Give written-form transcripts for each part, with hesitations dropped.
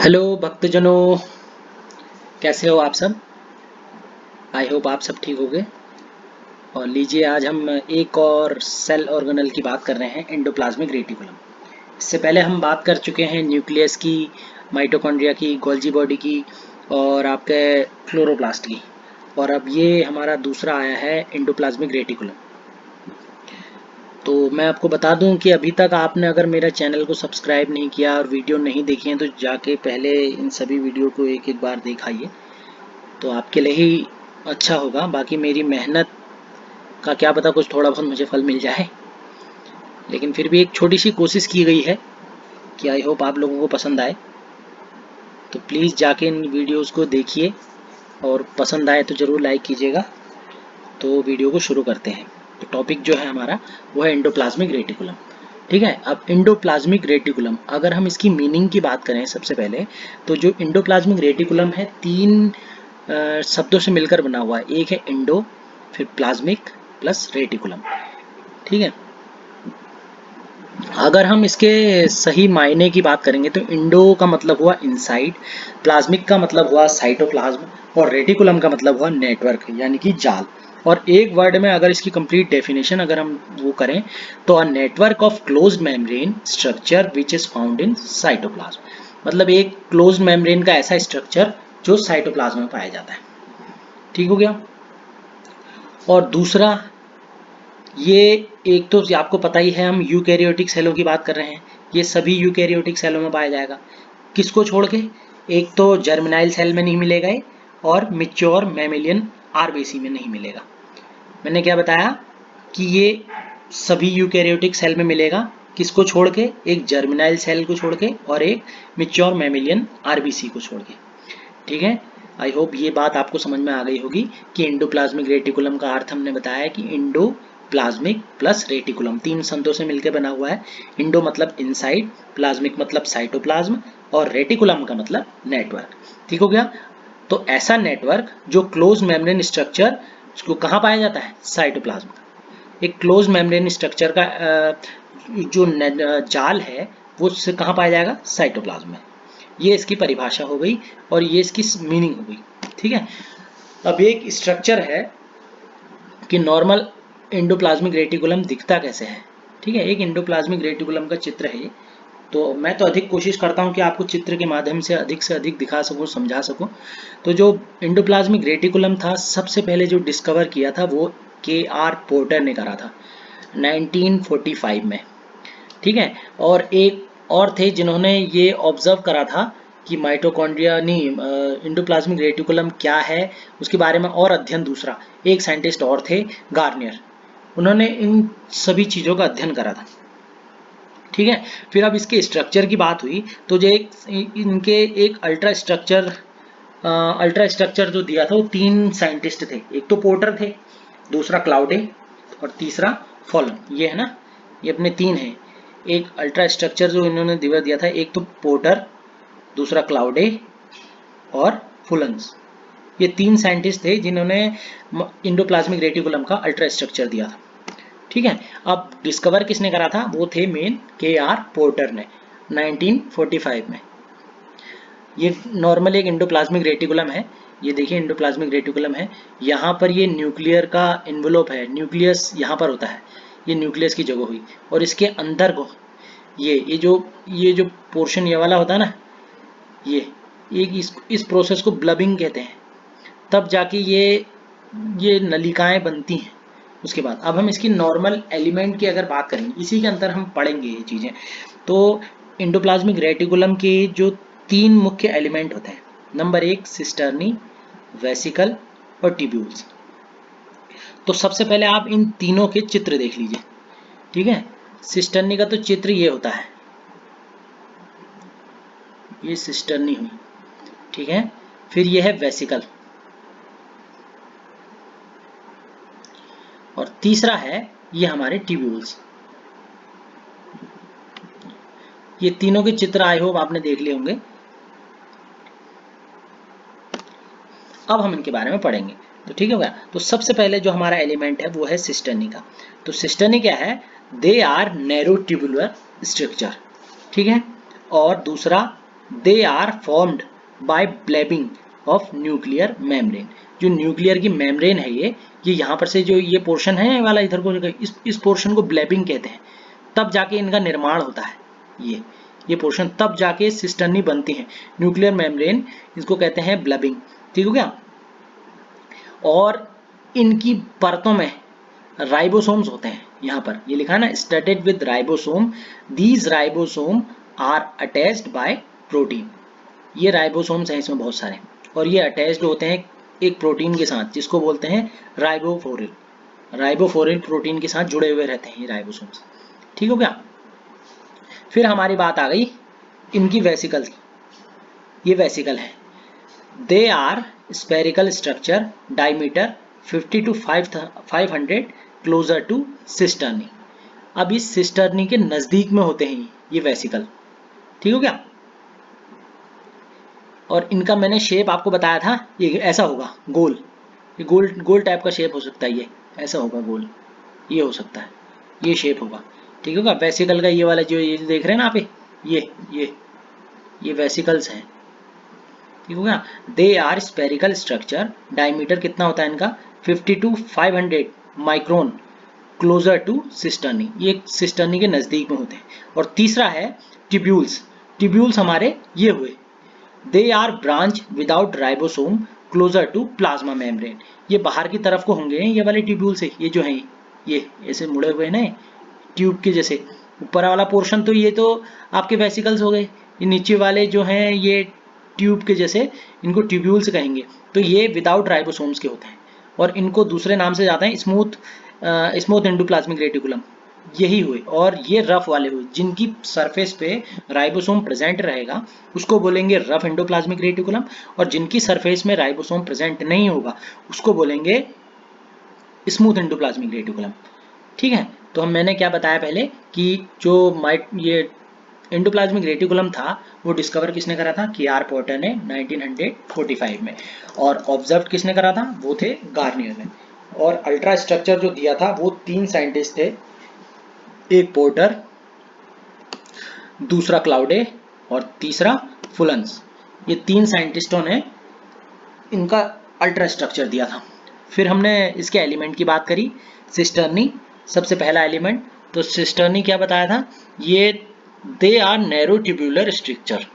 Hello भक्तजनों, कैसे हो आप सब। आई होप आप सब ठीक होंगे। और लीजिए, आज हम एक और सेल ऑर्गेनल की बात कर रहे हैं, एंडोप्लाज्मिक रेटिकुलम। इससे पहले हम बात कर चुके हैं न्यूक्लियस की, माइटोकॉन्ड्रिया की, गोल्जी बॉडी की और आपके क्लोरोप्लास्ट की। और अब ये हमारा दूसरा आया है, एंडोप्लाज्मिक रेटिकुलम। तो मैं आपको बता दूं कि अभी तक आपने अगर मेरा चैनल को सब्सक्राइब नहीं किया और वीडियो नहीं देखी है तो जाके पहले इन सभी वीडियो को एक एक बार दिखाइए, तो आपके लिए ही अच्छा होगा। बाकी मेरी मेहनत का क्या पता कुछ थोड़ा बहुत मुझे फल मिल जाए, लेकिन फिर भी एक छोटी सी कोशिश की गई है कि आई होप आप लोगों को पसंद आए। तो प्लीज़ जाके इन वीडियोस को देखिए और पसंद आए तो ज़रूर लाइक कीजिएगा। तो वीडियो को शुरू करते हैं। तो टॉपिक जो है हमारा वो है एंडोप्लाज्मिक रेटिकुलम। ठीक है, अब एंडोप्लाज्मिक रेटिकुलम, अगर हम इसकी मीनिंग की बात करें सबसे पहले, तो जो एंडोप्लाज्मिक रेटिकुलम है, तीन शब्दों से मिलकर बना हुआ है। एक है एंडो, फिर प्लाज्मिक प्लस रेटिकुलम। ठीक है, अगर हम इसके सही मायने की बात करेंगे तो इंडो का मतलब हुआ इनसाइड, प्लाज्मिक का मतलब हुआ साइटोप्लाज्म और रेटिकुलम का मतलब हुआ नेटवर्क यानी कि जाल। और एक वर्ड में अगर इसकी कंप्लीट डेफिनेशन अगर हम वो करें तो a network of closed membrane structure which is found in cytoplasm. मतलब एक क्लोज्ड मेम्ब्रेन का ऐसा स्ट्रक्चर जो साइटोप्लाज्म में पाया जाता है। ठीक हो गया। और दूसरा, ये एक तो आपको पता ही है, हम यूकैरियोटिक सेलों की बात कर रहे हैं। ये सभी यूकैरियोटिक सेलों में पाया जाएगा। किसको छोड़ के? एक तो जर्मिनाइल सेल में नहीं मिलेगा ये, और मिच्योर मैमेलियन आरबीसी में नहीं मिलेगा। मैंने क्या बताया कि ये सभी यूकैरियोटिक सेल में मिलेगा। किसको छोड़ के? एक जर्मिनाइल सेल को छोड़ के और एक मिच्योर मैमेलियन आरबीसी को छोड़ के। ठीक है, आई होप ये बात आपको समझ में आ गई होगी कि एंडोप्लाज्मिक रेटिकुलम का अर्थ हमने बताया कि इंडो प्लाज्मिक प्लस रेटिकुलम तीन संतों से मिलकर बना हुआ है। इंडो मतलब इनसाइड, प्लाज्मिक मतलब साइटोप्लाज्म और रेटिकुलम का मतलब नेटवर्क। ठीक हो गया। तो ऐसा नेटवर्क जो क्लोज मेम्ब्रेन स्ट्रक्चर, उसको कहाँ पाया जाता है? साइटोप्लाज्म। एक क्लोज मेम्ब्रेन स्ट्रक्चर का जो जाल है वो कहाँ पाया जाएगा? साइटोप्लाज्म में। ये इसकी परिभाषा हो गई और ये इसकी मीनिंग हो गई। ठीक है, अब एक स्ट्रक्चर है कि नॉर्मल एंडोप्लाज्मिक रेटिकुलम दिखता कैसे है। ठीक है, एक एंडोप्लाज्मिक रेटिकुलम का चित्र है ये। तो मैं तो अधिक कोशिश करता हूँ कि आपको चित्र के माध्यम से अधिक दिखा सकूँ, समझा सकूँ। तो जो एंडोप्लाज्मिक रेटिकुलम था, सबसे पहले जो डिस्कवर किया था वो KR पोर्टर ने करा था 1945 में। ठीक है, और एक और थे जिन्होंने ये ऑब्जर्व करा था कि माइटोकॉन्ड्रिया नहीं, एंडोप्लाज्मिक रेटिकुलम क्या है उसके बारे में और अध्ययन। दूसरा एक साइंटिस्ट और थे, गार्नियर। उन्होंने इन सभी चीज़ों का अध्ययन करा था। ठीक है, फिर अब इसके स्ट्रक्चर की बात हुई तो जो एक इनके एक अल्ट्रा स्ट्रक्चर जो दिया था वो तीन साइंटिस्ट थे। एक तो पोर्टर थे, दूसरा क्लाउडे और तीसरा फॉलन। ये है ना, ये अपने तीन हैं। एक अल्ट्रा स्ट्रक्चर जो इन्होंने दिया था, एक तो पोर्टर, दूसरा क्लाउडे और फुलन्स। ये तीन साइंटिस्ट थे जिन्होंने इंडोप्लाज्मिक रेटिकुलम का अल्ट्रा स्ट्रक्चर दिया था। ठीक है, अब डिस्कवर किसने करा था? वो थे मेन KR पोर्टर ने 1945 में। ये नॉर्मल एक एंडोप्लाज्मिक रेटिकुलम है। ये देखिए एंडोप्लाज्मिक रेटिकुलम है। यहाँ पर ये न्यूक्लियर का इन्वेलोप है, न्यूक्लियस यहाँ पर होता है। ये न्यूक्लियस की जगह हुई और इसके अंदर को ये जो पोर्शन ये वाला होता है ना, ये एक इस प्रोसेस को ब्लबिंग कहते हैं। तब जाके ये नलिकाएं बनती हैं। उसके बाद अब हम इसकी नॉर्मल एलिमेंट की अगर बात करेंगे, इसी के अंदर हम पढ़ेंगे ये चीज़ें। तो एंडोप्लाज्मिक रेटिकुलम के जो तीन मुख्य एलिमेंट होते हैं, नंबर एक सिस्टर्नी, वेसिकल और ट्यूब्यूल्स। तो सबसे पहले आप इन तीनों के चित्र देख लीजिए। ठीक है, सिस्टर्नी का तो चित्र ये होता है, ये सिस्टर्नी हुई। ठीक है, फिर ये है वेसिकल और तीसरा है ये हमारे ट्यूब्यूल्स। ये तीनों के चित्र आई होप आपने देख लिए होंगे। अब हम इनके बारे में पढ़ेंगे। तो ठीक है, तो सबसे पहले जो हमारा एलिमेंट है वो है सिस्टर्नी का। तो सिस्टर्नी क्या है? They are narrow tubular structure. ठीक है, और दूसरा they are formed by blebbing of nuclear membrane. जो न्यूक्लियर की मेम्ब्रेन है ये यहाँ पर से जो ये पोर्शन है वाला इधर को इस पोर्शन को ब्लेबिंग कहते हैं, तब जाके इनका निर्माण होता है। ये पोर्शन तब जाके सिस्टर्नी बनती है। न्यूक्लियर मेम्ब्रेन इसको कहते हैं ब्लेबिंग। ठीक हो गया। और इनकी परतों में राइबोसोम्स होते हैं। यहाँ पर ये लिखा है ना, studded with ribosome, these ribosome are attached by protein. ये राइबोसोम्स हैं इसमें बहुत सारे, और ये अटैच्ड होते हैं एक प्रोटीन के साथ जिसको बोलते हैं राइबोफोरिल। राइबोफोरिल प्रोटीन के साथ जुड़े हुए रहते हैं ये राइबोसोम्स। ठीक हो गया। फिर हमारी बात आ गई इनकी वेसिकल्स। ये वेसिकल है, they are spherical structure, diameter 50 to 500, closer to cisternae. अब इस सिस्टर्नी के नजदीक में होते हैं ये वेसिकल। ठीक हो गया। और इनका मैंने शेप आपको बताया था, ये ऐसा होगा गोल, ये गोल गोल टाइप का शेप हो सकता है, ये ऐसा होगा गोल, ये हो सकता है, ये शेप होगा। ठीक होगा। वेसिकल का ये वाला जो ये देख रहे हैं ना आप, ये वेसिकल्स हैं। ठीक होगा। They are spherical structure, diameter कितना होता है इनका 50 to 500 micron, closer to cisternae, ये सिस्टर्नी के नजदीक में होते हैं। और तीसरा है ट्यूब्यूल्स। ट्यूब्यूल्स हमारे ये हुए, they are branch without ribosome, closer to plasma membrane. ये बाहर की तरफ को होंगे ये वाले ट्यूब्यूल्स है, ये जो है ये ऐसे मुड़े हुए ना ट्यूब के जैसे। ऊपर वाला पोर्शन तो ये तो आपके वेसिकल्स हो गए, ये नीचे वाले जो हैं ये ट्यूब के जैसे, इनको ट्यूब्यूल्स कहेंगे। तो ये विदाउट राइबोसोम्स के होते हैं, और इनको दूसरे नाम से जाते हैं स्मूथ एंडोप्लाज्मिक रेटिकुलम। यही हुए। और ये रफ वाले हुए जिनकी सरफेस पे राइबोसोम प्रेजेंट रहेगा उसको बोलेंगे रफ एंडोप्लाज्मिक रेटिकुलम, और जिनकी सरफेस में राइबोसोम प्रेजेंट नहीं होगा उसको बोलेंगे स्मूथ एंडोप्लाज्मिक रेटिकुलम। ठीक है। तो मैंने क्या बताया पहले कि जो ये एंडोप्लाज्मिक रेटिकुलम था वो डिस्कवर किसने करा था, के आर पोर्टर ने 1945 में। और ऑब्जर्व किसने करा था, वो थे गार्नियर ने। और अल्ट्रा स्ट्रक्चर जो दिया था वो 3 साइंटिस्ट थे, एक पोर्टर, दूसरा क्लाउडे और तीसरा फुलन्स। ये 3 साइंटिस्टों ने इनका अल्ट्रा स्ट्रक्चर दिया था। फिर हमने इसके एलिमेंट की बात करी, सिस्टर्नी सबसे पहला एलिमेंट। तो सिस्टर्नी क्या बताया था, ये they are narrow tubular structure.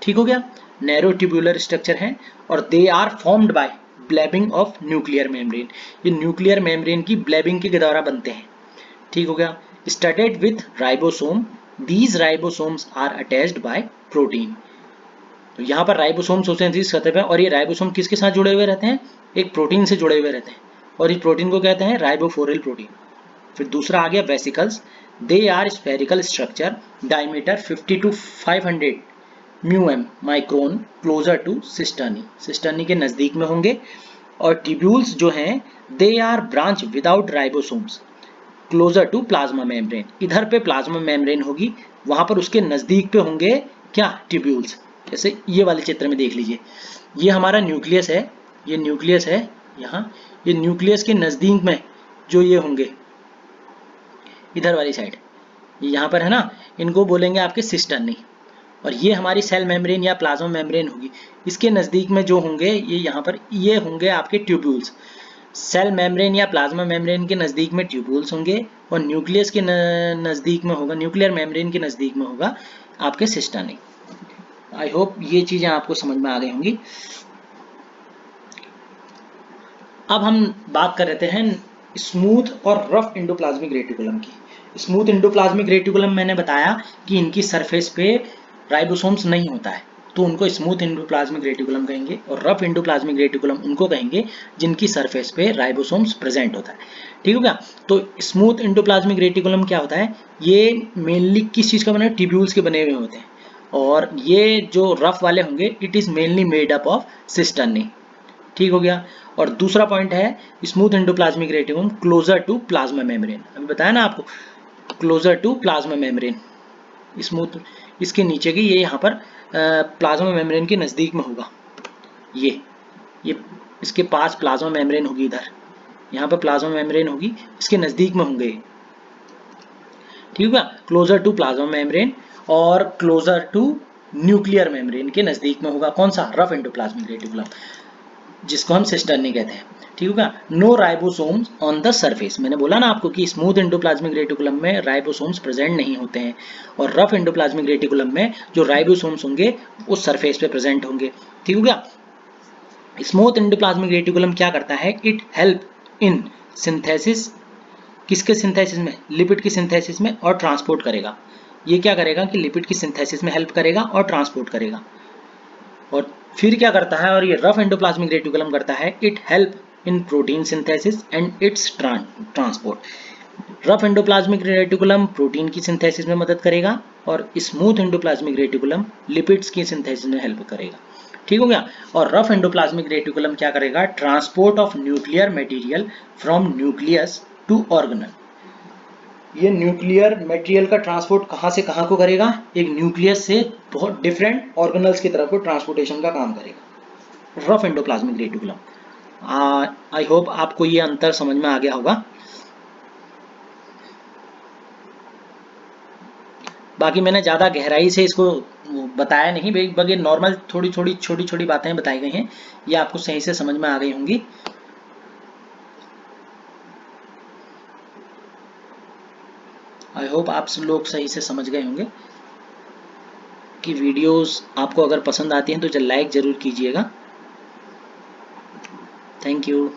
ठीक हो गया। नैरो ट्यूब्यूलर स्ट्रक्चर है, और they are formed by blebbing of nuclear membrane. ये न्यूक्लियर मेम्ब्रेन की ब्लेबिंग के द्वारा बनते हैं। ठीक हो गया। Studded with ribosome, these ribosomes are attached by protein. तो यहाँ पर राइबोसोम्स होते हैं इस सतह पे, और ये राइबोसोम किसके साथ जुड़े हुए रहते हैं, एक प्रोटीन से जुड़े हुए रहते हैं, और इस प्रोटीन को कहते हैं राइबोफोरिल प्रोटीन। फिर दूसरा आ गया vesicles, they are spherical structure, diameter 50 to 500 mu m micron, closer to cisternae, cisternae के नजदीक में होंगे। और ट्यूब्यूल्स जो हैं they are branch without ribosomes, closer to plasma membrane. इधर पे प्लाज्मा मेम्ब्रेन होगी, वहां पर उसके नजदीक पे होंगे क्या, ट्यूब्यूल्स। जैसे ये वाले चित्र में देख लीजिए, ये हमारा न्यूक्लियस है, ये न्यूक्लियस है यहाँ, ये न्यूक्लियस के नजदीक में जो ये होंगे इधर वाली साइड, ये यहाँ पर है ना, इनको बोलेंगे आपके सिस्टर्नी। और ये हमारी सेल मेम्ब्रेन या प्लाज्मा मेम्ब्रेन होगी, इसके नजदीक में जो होंगे ये यहाँ पर, ये होंगे आपके ट्यूब्यूल्स। सेल मेम्ब्रेन या प्लाज्मा मेम्ब्रेन के नजदीक में ट्यूब्यूल्स होंगे, और न्यूक्लियस के नजदीक में होगा, न्यूक्लियर मेम्ब्रेन के नजदीक में होगा आपके सिस्टर्नी। आई होप ये चीजें आपको समझ में आ गई होंगी। अब हम बात कर रहे हैं स्मूथ और रफ एंडोप्लाज्मिक रेटिकुलम की। स्मूथ एंडोप्लाज्मिक रेटिकुलम मैंने बताया कि इनकी सरफेस पे राइबोसोम्स नहीं होता है, तो उनको स्मूथ एंडोप्लाज्मिक रेटिकुलम कहेंगे। और रफ एंडोप्लाज्मिक रेटिकुलम उनको कहेंगे जिनकी सरफेस पे राइबोसोम्स प्रेजेंट होता है। ठीक हो गया। तो स्मूथ एंडोप्लाज्मिक रेटिकुलम क्या होता है, ये मेनली किस चीज का बना है, ट्यूब्यूल्स के बने हुए होते हैं। और ये जो रफ वाले होंगे it is mainly made up of cisternae. ठीक हो गया। और दूसरा पॉइंट है smooth endoplasmic reticulum closure to plasma membrane. अभी बताया ना आपको, closure to plasma membrane, smooth इसके नीचे की, ये यहाँ पर प्लाज्मा मेम्ब्रेन के नजदीक में होगा। ये इसके पास प्लाज्मा मेम्ब्रेन होगी, इधर यहाँ पर प्लाज्मा मेम्ब्रेन होगी, इसके नजदीक में होंगे। ठीक है, क्लोजर टू प्लाज्मा मेम्ब्रेन और क्लोजर टू न्यूक्लियर मेम्ब्रेन के नजदीक में होगा। कौन सा? रफ एंडोप्लाज्मिक रेटिकुलम, जिसको हम सिस्टर्नी कहते हैं। ठीक होगा। No ribosomes on the surface, मैंने बोला ना आपको कि स्मूथ एंडोप्लाज्मिक रेटिकुलम में राइबोसोम्स प्रेजेंट नहीं होते हैं, और रफ एंडोप्लाज्मिक रेटिकुलम में जो राइबोसोम्स होंगे उस सरफेस पे प्रेजेंट होंगे। ठीक हो गया। स्मूथ एंडोप्लाज्मिक रेटिकुलम क्या करता है? इट हेल्प इन सिंथेसिस, किसके सिंथेसिस में? लिपिड की सिंथेसिस में, और ट्रांसपोर्ट करेगा। ये क्या करेगा कि लिपिड की सिंथेसिस में हेल्प करेगा और ट्रांसपोर्ट करेगा। और फिर क्या करता है? और ये रफ एंडोप्लाज्मिक रेटिकुलम करता है, it help in protein synthesis and it's transport. Rough endoplasmic reticulum protein की सिंथेसिस में मदद करेगा, और स्मूथ एंडोप्लाज्मिक रेटिकुलम लिपिड्स की सिंथेसिस में हेल्प करेगा। ठीक हो गया। और रफ एंडोप्लाज्मिक रेटिकुलम क्या करेगा? Transport of nuclear material from nucleus to organelle. ये न्यूक्लियर मटेरियल का ट्रांसपोर्ट कहाँ से कहाँ को करेगा? एक न्यूक्लियस से बहुत डिफरेंट ऑर्गेनल्स की तरफ को ट्रांसपोर्टेशन का काम करेगा rough endoplasmic reticulum. I hope आपको ये अंतर समझ में आ गया होगा। बाकी मैंने ज़्यादा गहराई से इसको बताया नहीं, बल्कि नॉर्मल थोड़ी थोड़ी छोटी छोटी बातें बताई गई हैं, ये आपको सही से समझ में आ गई होंगी। आई होप आप सब लोग सही से समझ गए होंगे। कि वीडियोस आपको अगर पसंद आती हैं तो लाइक ज़रूर कीजिएगा। Thank you.